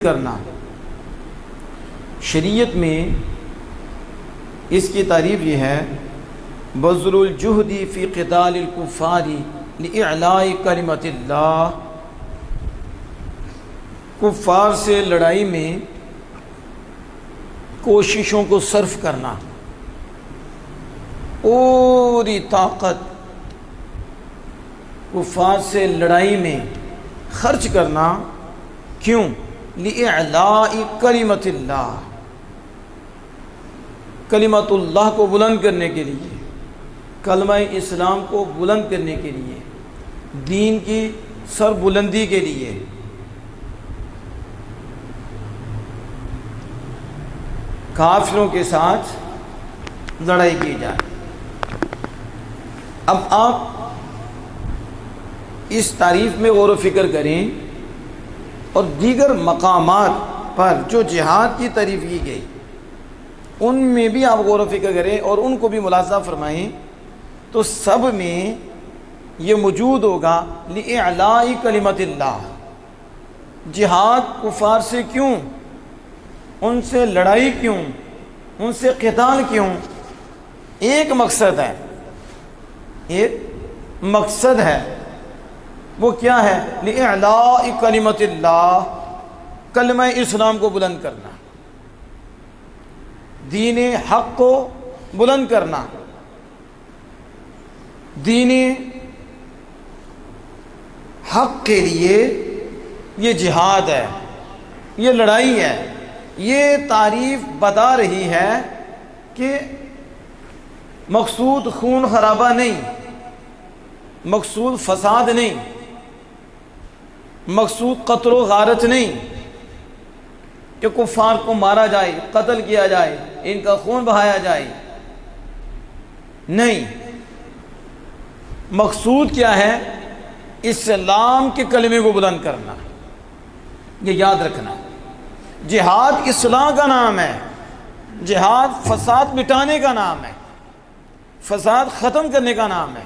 کرنا۔ شریعت میں اس کی تعریف یہ ہے بذل الجہد فی قتال الکفار لإعلاء کلمۃ اللہ، کفار سے لڑائی میں کوششوں کو صرف کرنا، پوری طاقت کفار سے لڑائی میں خرچ کرنا۔ کیوں؟ لِإِعْلَاءِ کلمۃ اللہ، کلمۃ اللہ کو بلند کرنے کے لیے، کلمہ اسلام کو بلند کرنے کے لیے، دین کی سر بلندی کے لیے۔ کافروں کے ساتھ لڑائی کی جائے۔ اب آپ اس تعریف میں غور و فکر کریں اور دیگر مقامات پر جو جہاد کی تعریف کی گئی ان میں بھی آپ غور و فکر کریں اور ان کو بھی ملاحظہ فرمائیں، تو سب میں یہ موجود ہوگا لِإِعْلَاءِ کلمۃ اللہ۔ جہاد کفار سے کیوں؟ ان سے لڑائی کیوں؟ ان سے قتال کیوں؟ ایک مقصد ہے، ایک مقصد ہے، وہ کیا ہے؟ لِإِعْلَاءِ کلمۃ اللہ، کلمہ اسلام کو بلند کرنا، دین حق کو بلند کرنا۔ دین حق کے لیے یہ جہاد ہے، یہ لڑائی ہے۔ یہ تعریف بتا رہی ہے کہ مقصود خون خرابہ نہیں، مقصود فساد نہیں، مقصود قتل و غارت نہیں کہ کفار کو مارا جائے، قتل کیا جائے، ان کا خون بہایا جائے، نہیں۔ مقصود کیا ہے؟ اسلام کے کلمے کو بلند کرنا۔ یہ یاد رکھنا، جہاد اصلاح کا نام ہے، جہاد فساد مٹانے کا نام ہے، فساد ختم کرنے کا نام ہے۔